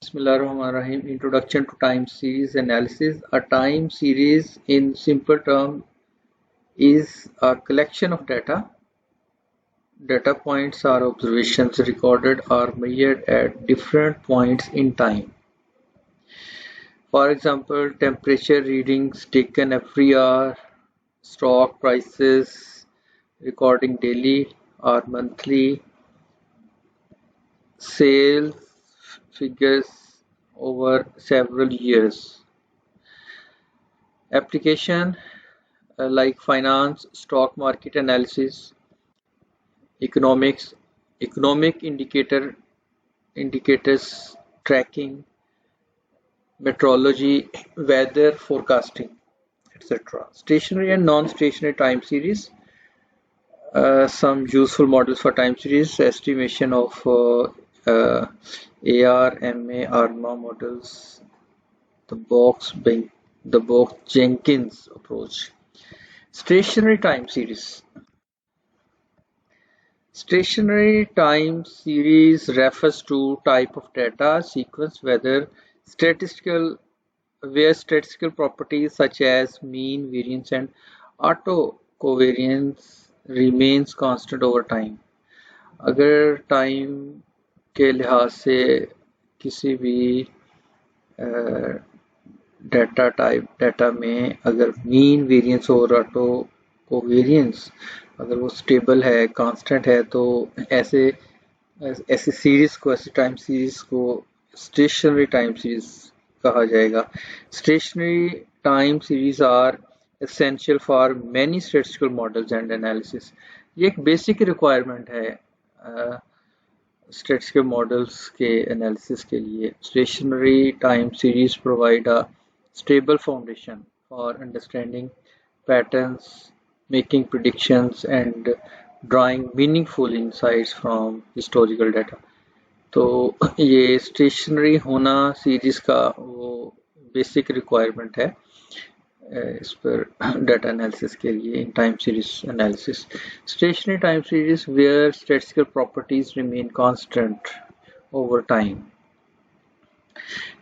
Bismillahirrahmanirrahim. Introduction to time series analysis. A time series, in simple terms, is a collection of data. Data points are observations recorded or measured at different points in time. For example, temperature readings taken every hour, stock prices recording daily or monthly, sales figures over several years. Application like finance, stock market analysis, economics, economic indicators tracking, meteorology, weather forecasting, etc. Stationary and non-stationary time series. Some useful models for time series: estimation of ARMA, ARMA models, the Box-Jenkins approach. Stationary time series. Stationary time series refers to type of data sequence statistical where statistical properties such as mean, variance and autocovariance remains constant over time. अगर time के लिहाज से किसी भी data में अगर mean variance और auto covariance अगर वो स्टेबल है कांस्टेंट है तो ऐसे सीरीज को ऐसे टाइम सीरीज को स्टेशनरी टाइम सीरीज कहा जाएगा. Stationary time series are essential for many statistical models and analysis. ये एक बेसिक रिक्वायरमेंट है statistical models के analysis के लिए. Stationary time series provide a stable foundation for understanding patterns, making predictions and drawing meaningful insights from historical data. तो ये stationery होना series का वो बेसिक रिक्वायरमेंट है इस पर डाटा एनालिसिस के लिए in time series analysis. Stationary time series where statistical properties remain constant over time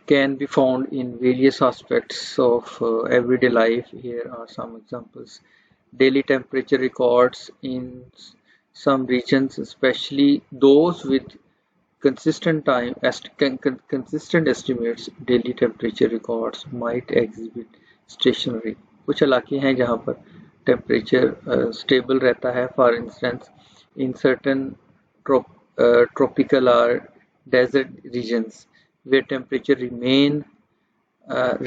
can be found in various aspects of everyday life. Here are some examples. Daily temperature records in some regions, especially those with consistent consistent estimates. Daily temperature records might exhibit stationary. कुछ इलाके हैं जहाँ पर temperature stable रहता है. For instance in certain tropical or desert regions where temperature remain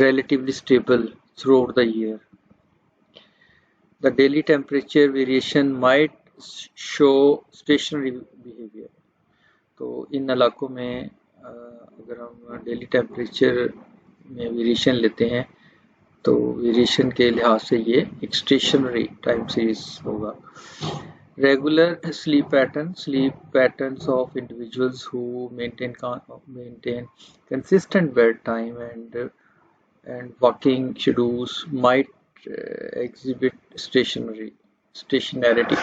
relatively stable throughout the year. The daily temperature variation might show stationary behavior. तो इन इलाकों में अगर हम डेली टेम्परेचर में वेरिएशन लेते हैं तो वेरिएशन के लिहाज से ये एक स्टेशनरी टाइम सीरीज होगा. Regular sleep patterns of individuals who maintain consistent bedtime and working schedules might exhibit stationarity.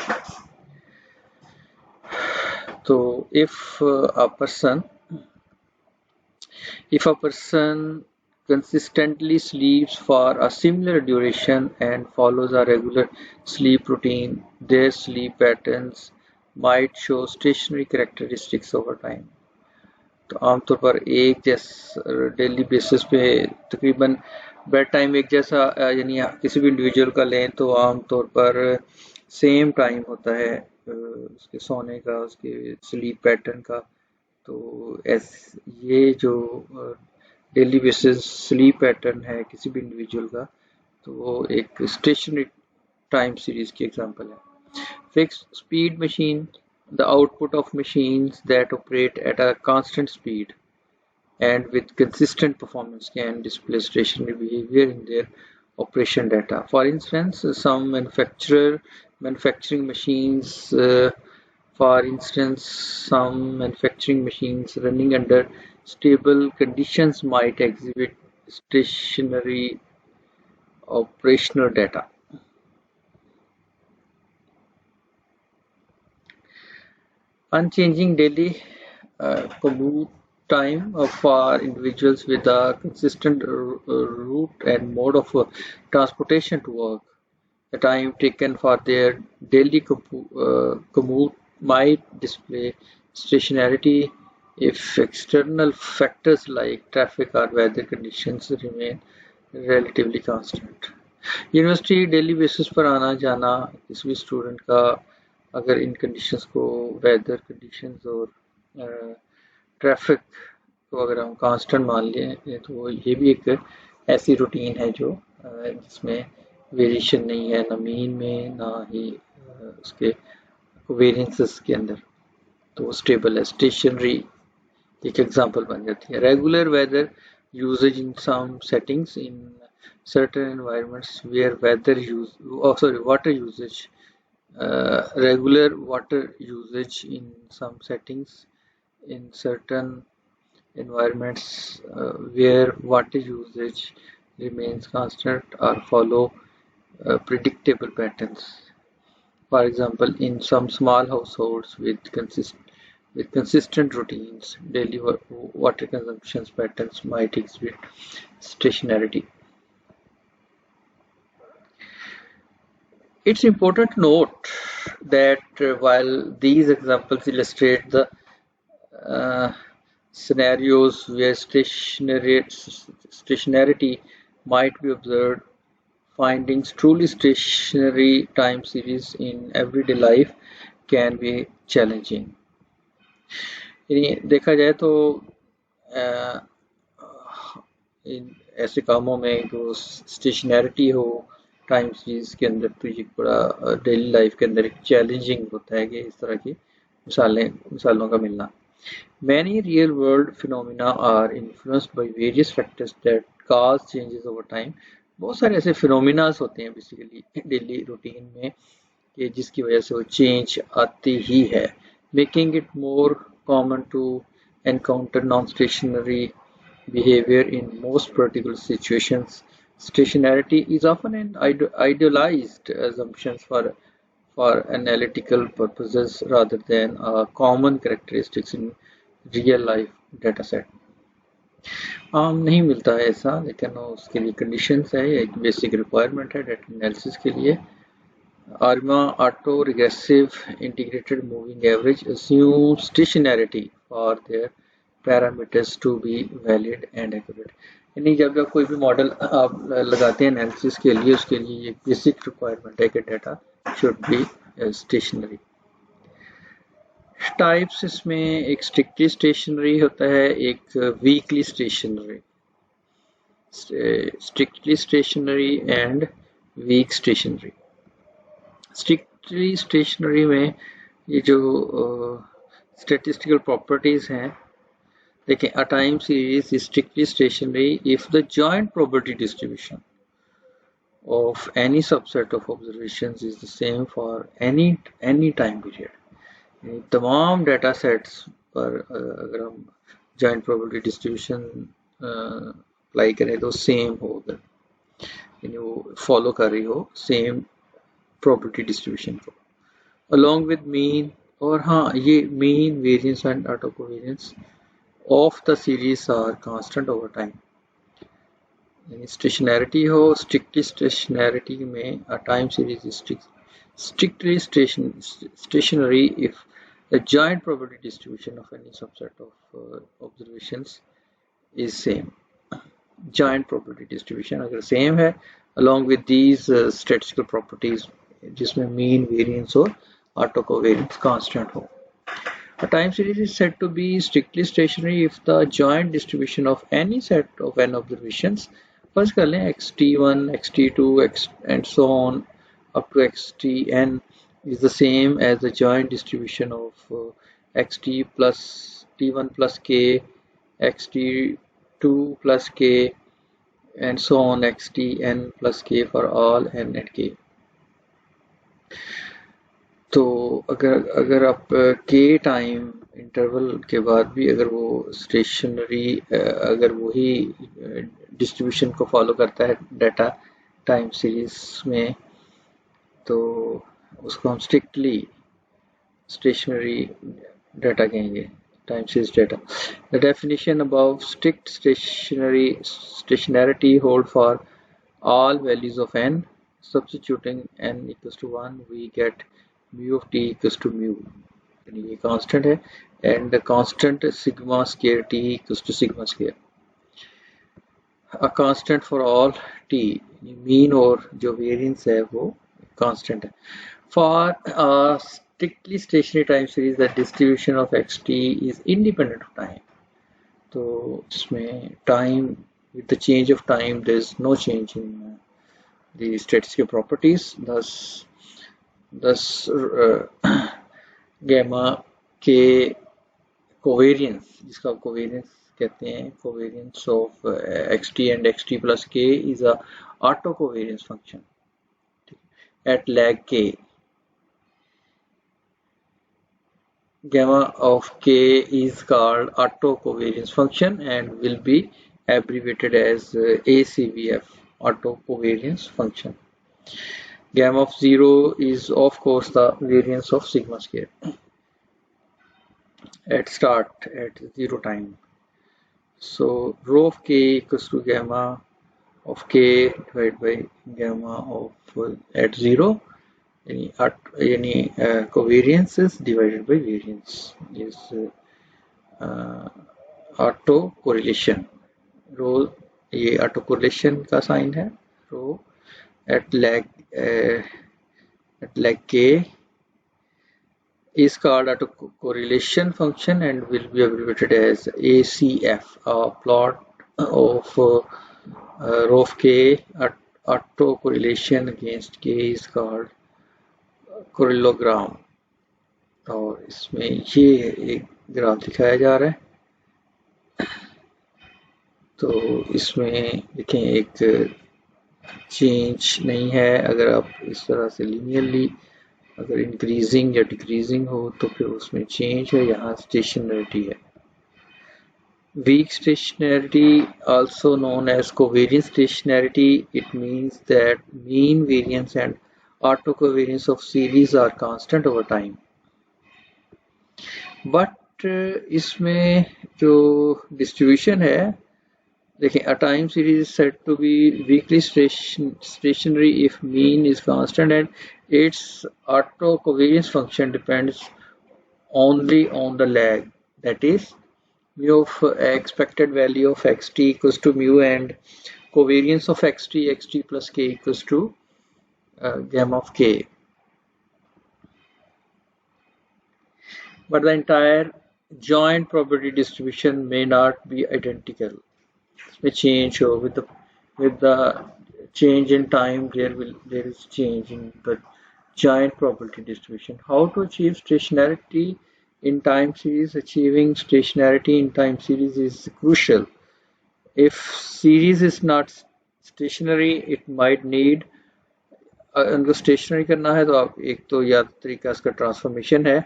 So if a person consistently sleeps for a similar duration and follows a regular sleep routine, their sleep patterns might show stationary characteristics over time. तो आमतौर पर एक जैसा daily basis पे तकरीबन bed time एक जैसा यानी किसी भी इंडिविजुअल का लें तो आमतौर पर सेम टाइम होता है उसके सोने का, उसके स्लीप पैटर्न का. तो ये जो डेली बेसिस स्लीप पैटर्न है किसी भी इंडिविजुअल का तो वो एक स्टेशनरी टाइम सीरीज की एग्जांपल है. Fixed speed machine, the output of machines that operate at a constant speed and with consistent performance can display stationary behavior in their operation data. For instance, some manufacturing machines running under stable conditions might exhibit stationary operational data. Unchanging daily commute time for individuals with a consistent route and mode of transportation to work. The time taken for their daily commute might display stationarity if external factors like traffic or weather conditions remain relatively constant. University daily basis पर आना जाना किसी भी student का अगर इन conditions को weather conditions और traffic को अगर हम कांस्टेंट मान लें तो ये भी एक ऐसी रूटीन है जो जिसमें वेरिएशन नहीं है ना मीन में ना ही उसके वेरिएंसेस के अंदर, तो स्टेबल है, स्टेशनरी एक एग्जांपल बन जाती है. Regular weather usage in some settings in certain environments where water usage, regular water usage in some settings in certain environments where water usage remains constant or follow predictable patterns. For example, in some small households with consistent routines, daily water consumption patterns might exhibit stationarity. It's important to note that while these examples illustrate the scenarios where stationarity might be observed, finding truly stationary time series in everyday life can be challenging. यानी देखा जाए तो इन ऐसे कामों में जो स्टेशनैरिटी हो time series के अंदर, तो ये बड़ा डेली लाइफ के अंदर एक चैलेंजिंग होता है कि इस तरह की मिसालों का मिलना. Many real world phenomena are influenced by various factors that cause changes over time. बहुत सारे ऐसे फिनोमिनास होते हैं बेसिकली डेली रूटीन में कि जिसकी वजह से वो चेंज आती ही है, making it more common to encounter non stationary behavior in most particular situations. Stationarity is often an idealized assumption for analytical purposes rather than a common characteristics in real life data set. आम नहीं मिलता है ऐसा, लेकिन उसके लिए conditions है, एक बेसिक रिक्वायरमेंट है डेटा एनालिसिस के लिए. ARIMA auto regressive integrated moving average assumes stationarity for their parameters to be valid and accurate. यानी जब कोई भी मॉडल आप लगाते हैं एनालिसिस के लिए, उसके लिए एक बेसिक रिक्वायरमेंट है कि data should be stationary. Types इसमें एक स्ट्रिक्टली स्टेशनरी होता है, एक weekly stationary, strictly stationary and weak stationary. Strictly stationary में ये जो स्टैटिस्टिकल प्रॉपर्टीज हैं, देखिए, a time series is strictly stationary if the joint probability distribution of any subset of observations is the same for any time period. तमाम data sets पर अगर हम joint probability distribution apply करें तो same होगा, यानी वो फॉलो कर रही हो सेम probability distribution को, along with mean. और हाँ, ये mean, variance and autocovariance of the series are constant over time. Stationarity हो, strictly stationarity में a time series is strictly stationary if the joint probability distribution of any subset of observations is same. Joint probability distribution अगर same है along with these statistical properties जिसमें mean, variance और autocovariance constant हो. A time series is said to be strictly stationary if the joint distribution of any set of n observations, first कर लें xt1, xt2, and so on up to xtn, is the same as the joint distribution of xt plus t1 plus k, xt2 plus k, and so on xtn plus k for all n at k. तो अगर आप के time interval के बाद भी अगर वो stationery अगर वही डिस्ट्रीब्यूशन को फॉलो करता है डाटा टाइम सीरीज में, तो उसको हम स्ट्रिक्टली स्टेशनरी डाटा कहेंगे. time series data. The definition above strict stationarity hold for all values of n. Substituting n equals to 1, we get mu of t equals to mu. ये constant है, and the constant sigma square t equals to sigma square. A constant for all t, mean और जो variance है वो constant है. For a strictly stationary time series, the distribution of xt is independent of time. तो इसमें time, with the change of time, there is no change in the statistical properties. Thus gamma k covariance, जिसका covariance कहते हैं, covariance of xt and xt plus k is a autocovariance function at lag k. Gamma of k is called autocovariance function and will be abbreviated as ACVF, autocovariance function. Gamma of 0 is of course the variance of sigma square at start at 0 time. So rho of k equals to gamma of k divided by gamma of at 0. Any covariance is divided by variance is auto correlation. Rho ये auto correlation का sign है. Rho at lag k is called autocorrelation function and will be abbreviated as ACF. A plot of rho of k at autocorrelation against k is called correlogram. और इसमें ये एक graph दिखाया जा रहा है. तो इसमें देखें एक चेंज नहीं है. अगर आप इस तरह से लीनियरली अगर इंक्रीजिंग या डिक्रीजिंग हो तो फिर उसमें चेंज है. यहाँ स्टेशनरिटी है. Weak stationarity, also known as covariance stationarity, it means that mean variance and autocovariance of series are constant over time. But इसमें जो distribution है, देखिए, a time series is said to be weakly stationary if mean is constant and its autocovariance function depends only on the lag. That is, mu of expected value of xt equals to mu and covariance of xt plus k equals to gamma of k. But the entire joint probability distribution may not be identical. It may change with the change in time. There is change in the joint probability distribution. How to achieve stationarity in time series? Achieving stationarity in time series is crucial. If series is not stationary, it might need अगर stationary करना है तो आप एक तो या तरीका इसका transformation है,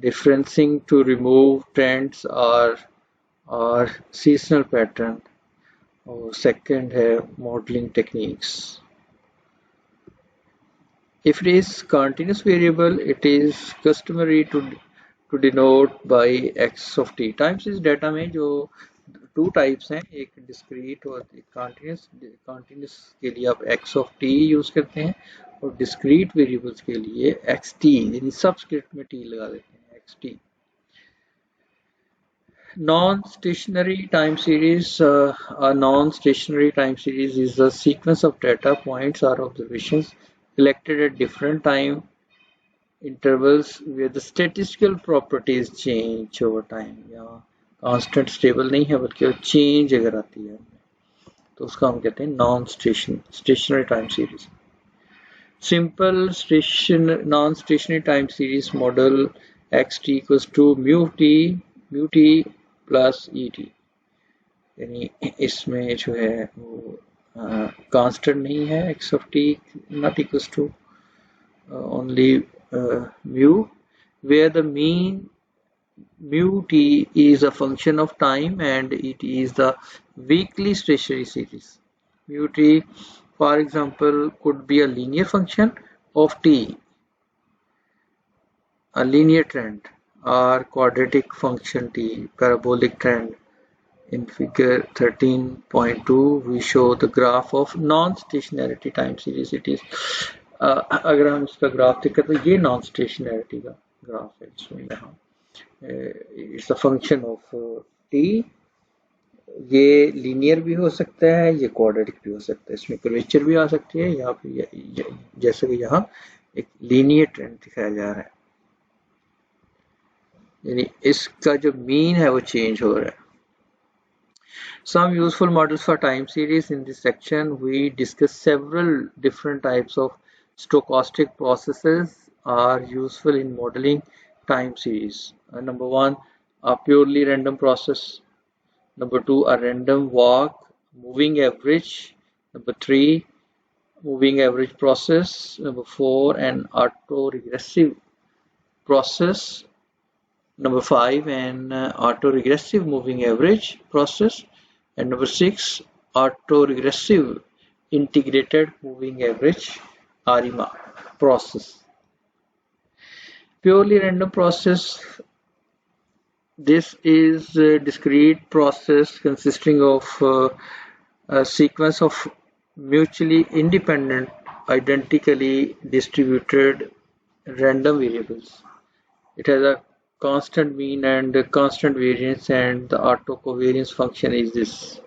differencing to remove trends or seasonal pattern, और second है modeling techniques. If it is continuous variable, it is customary to denote by x of t. Time series data में जो two types हैं, एक discrete और एक continuous. Continuous के लिए आप x of t यूज करते हैं और discrete variables के लिए xt यानी सबस्क्रिप्ट में t लगा देते हैं, xt. Non-stationary time series. A non-stationary time series is a sequence of data points or observations collected at different time intervals where the statistical properties change over time. यहाँ constant stable नहीं है बल्कि change अगर आती है तो उसका हम कहते हैं non-stationary time series. Simple non-stationary time series model xt equals to mu t plus et. यानी इसमें जो है वो constant नहीं है, x of t not equals to only mu, where the mean mu t is a function of time and it is the weakly stationary series. Mu t, for example, could be a linear function of t, a linear trend, our quadratic function t, parabolic trend. In figure 13.2 we show the graph of non-stationarity time series. It is अगर हम इसका graph देखें तो ये non स्टेशनैरिटी का graph है इसमें यहाँ it's a function of T ये लीनियर भी हो सकता है ये क्वाड्रेटिक भी हो सकता है इसमें कर्वेचर भी आ सकती है यहाँ पे जैसे कि यहाँ एक लीनियर ट्रेंड दिखाया जा रहा है यानी इसका जो मीन है वो चेंज हो रहा है. Some useful models for time series. In this section, we discuss several different types of stochastic processes are useful in modeling time series. Number one, a purely random process. Number two, a random walk, moving average. Number three, moving average process. Number four, an autoregressive process. Number five, an autoregressive moving average process. And number six, autoregressive integrated moving average ARIMA process. Purely random process. This is a discrete process consisting of a sequence of mutually independent, identically distributed random variables. It has a constant mean and constant variance, and the autocovariance function is this,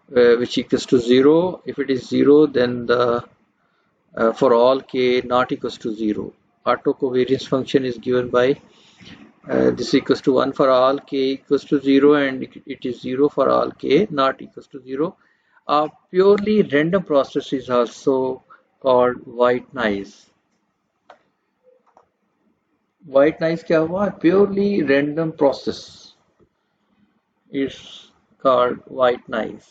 which equals to 0. If it is 0, then the for all k not equals to 0. Autocovariance function is given by this equals to 1 for all k equals to 0, and it is 0 for all k not equals to 0. A purely random process is also called white noise. White noise क्या हुआ? Purely random process is called white noise.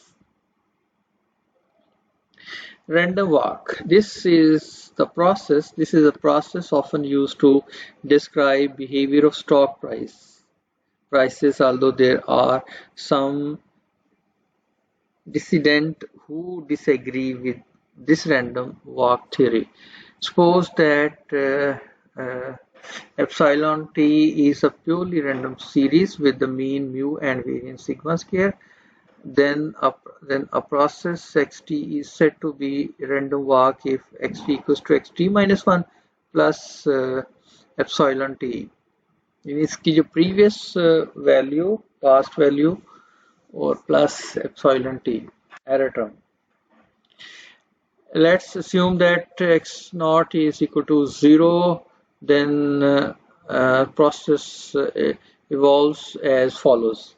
Random walk. This is a process often used to describe behavior of stock prices, although there are some dissidents who disagree with this random walk theory. Suppose that epsilon t is a purely random series with the mean mu and variance sigma square. Then a process xt is said to be random walk if xt equals to xt minus 1 plus epsilon t. इसकी जो previous value, past value or plus epsilon t, error term. Let's assume that x naught is equal to 0. Then process evolves as follows.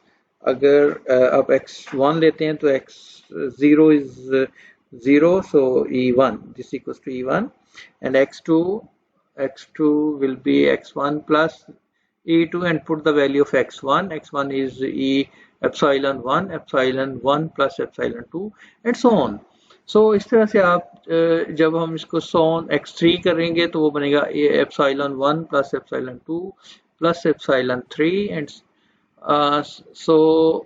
अगर अब x1 लेते हैं तो x0 is 0, so e1, this equals to e1, and x2 will be x1 plus e2, and put the value of x1 is e epsilon 1 plus epsilon 2 and so on. So इस तरह से आप जब हम इसको सोन x3 करेंगे तो वो बनेगा epsilon 1 plus epsilon 2 plus epsilon 3, and so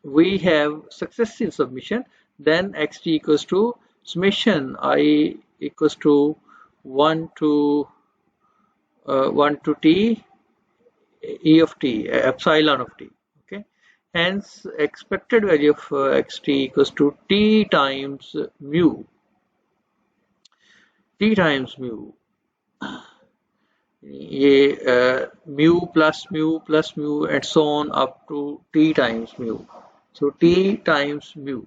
we have successive submission. Then xt equals to summation I equals to 1 to t e of t, epsilon of t. Okay, hence expected value of xt equals to t times mu. ये mu plus mu and so on up to t times mu. So t times mu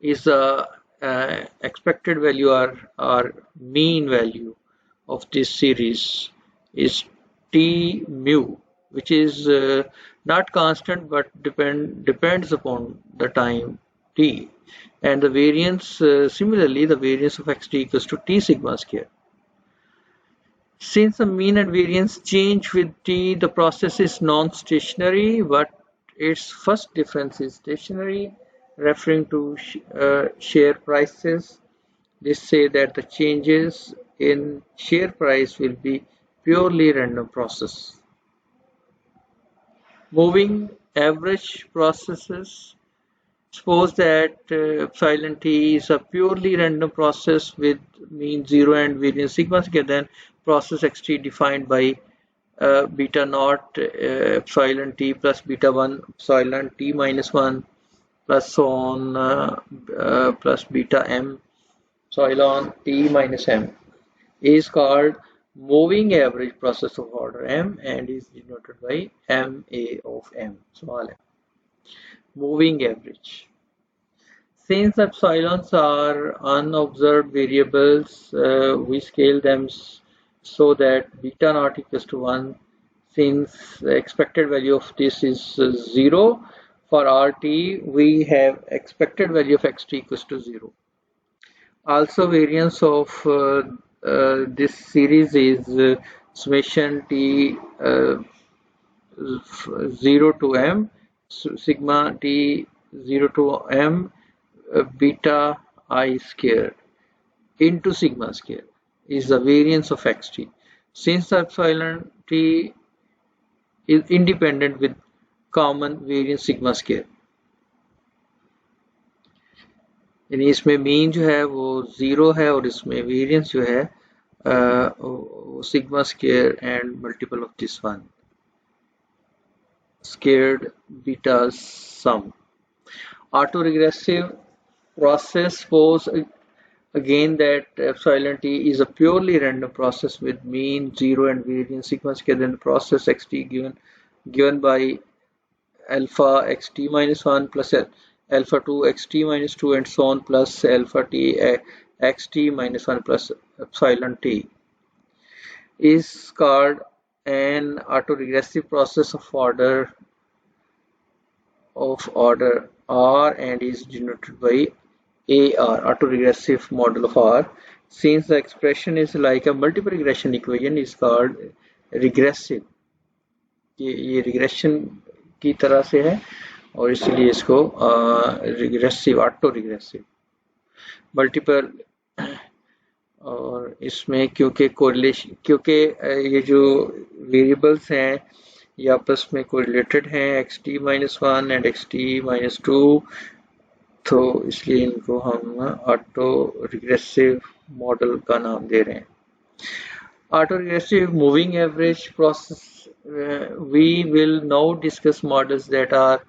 is the expected value or mean value of this series is t mu, which is not constant but depends upon the time t, and the variance similarly the variance of xt equals to t sigma square. Since the mean and variance change with t, the process is non-stationary, but its first difference is stationary, referring to share prices. This say that the changes in share price will be purely random process. Moving average processes. Suppose that epsilon t is a purely random process with mean 0 and variance sigma square, then process xt defined by beta naught epsilon t plus beta 1 epsilon t minus 1 plus so on plus beta m epsilon t minus m is called moving average process of order m and is denoted by ma of m, small m. Moving average. Since epsilons are unobserved variables, we scale them so that beta naught equals to 1. Since the expected value of this is 0, for RT we have expected value of xt equals to 0. Also, variance of this series is summation t 0 to m, sigma t 0 to m beta I squared into sigma square is the variance of xt. Since the epsilon t is independent with common variance sigma square, यानी इसमें mean जो है वो 0 है और इसमें variance जो है sigma square and multiple of this one squared beta sum. Autoregressive process suppose again that epsilon t is a purely random process with mean 0 and variance sigma square. Then the process xt given by alpha xt minus 1 plus alpha 2 xt minus 2 and so on plus alpha t xt minus 1 plus epsilon t is called an autoregressive process of order R and is denoted by AR, autoregressive model of R. Since the expression is like a multiple regression equation, is called regressive. ये regression की तरह से है और इसलिए इसको regressive, auto-regressive. Multiple और इसमें क्योंकि correlation, क्योंकि ये जो variables हैं ये आपस में कोरिलेटेड हैं xt minus 1 and xt minus 2, तो इसलिए इनको हम ऑटो रिग्रेसिव मॉडल का नाम दे रहे हैं. Auto regressive moving average process. We will now discuss models that are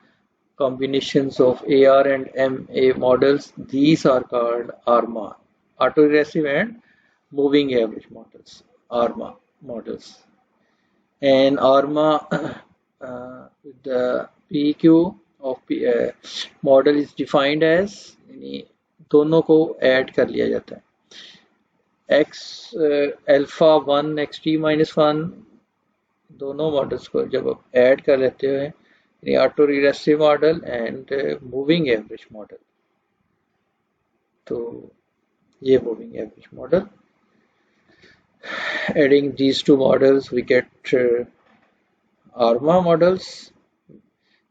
combinations of AR and MA models. These are called ARMA, autoregressive and moving average models, ARMA models. And ARMA, the PQ of model is defined as, यानी दोनों को add कर लिया जाता है. X alpha 1 xt minus 1 दोनों models को जब आप ऐड कर लेते हैं, यानी auto regressive model and moving average model, तो ये moving average model. Adding these two models, we get ARMA models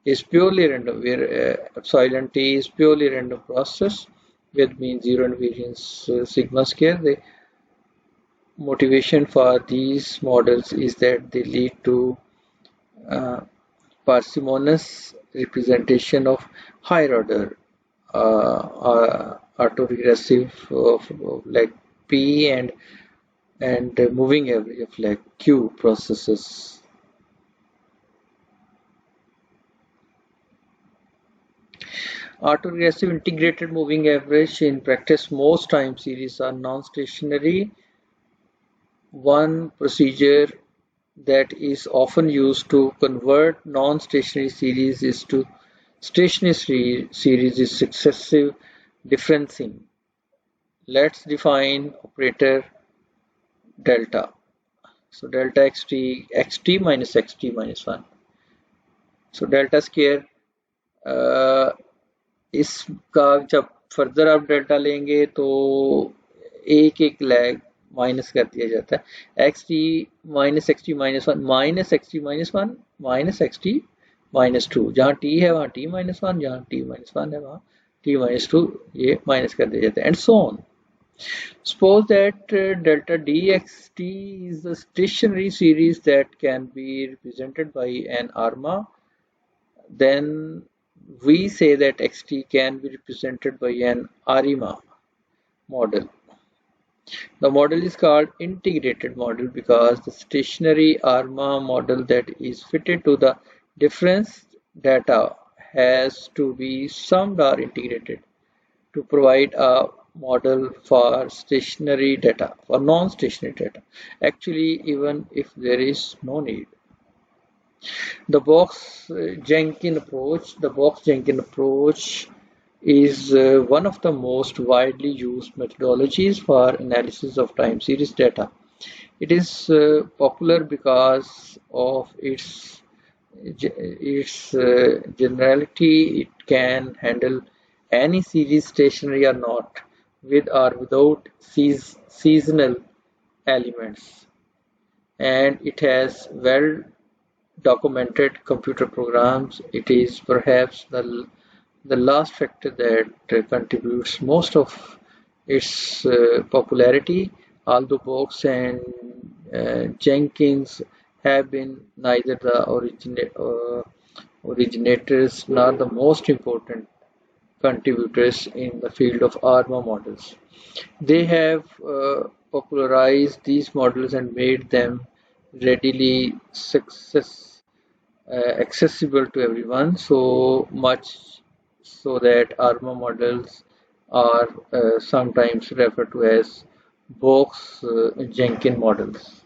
is purely random, where epsilon t is purely random process with mean 0 and variance sigma square. The motivation for these models is that they lead to parsimonious representation of higher order autoregressive of like P and moving average of like Q processes. Autoregressive integrated moving average. In practice, most time series are non-stationary. One procedure that is often used to convert non-stationary series is to stationary series is successive differencing. Let's define operator delta. So delta xt minus 1. So delta square इसका जब further आप delta लेंगे तो एक lag minus कर दिया जाता है. xt minus x t minus 1 minus x t minus 1 minus x t minus 2. जहाँ t है वहाँ t माइनस 1, जहाँ t माइनस 1 है वहाँ t माइनस 2, ये माइनस कर दिया जाता है, and so on. Suppose that delta dxt is the stationary series that can be represented by an ARMA. Then we say that xt can be represented by an ARIMA model. The model is called integrated model because the stationary ARMA model that is fitted to the difference data has to be summed or integrated to provide a model for stationary data, for non-stationary data. Actually, even if there is no need. The Box-Jenkins approach is one of the most widely used methodologies for analysis of time series data. It is popular because of its generality. It can handle any series, stationary or not, with or without seasonal elements, and it has well documented computer programs. It is perhaps the last factor that contributes most of its popularity, although Box and Jenkins have been neither the originators nor the most important contributors in the field of ARMA models. They have popularized these models and made them readily accessible to everyone, so much so that ARMA models are sometimes referred to as Box Jenkins models.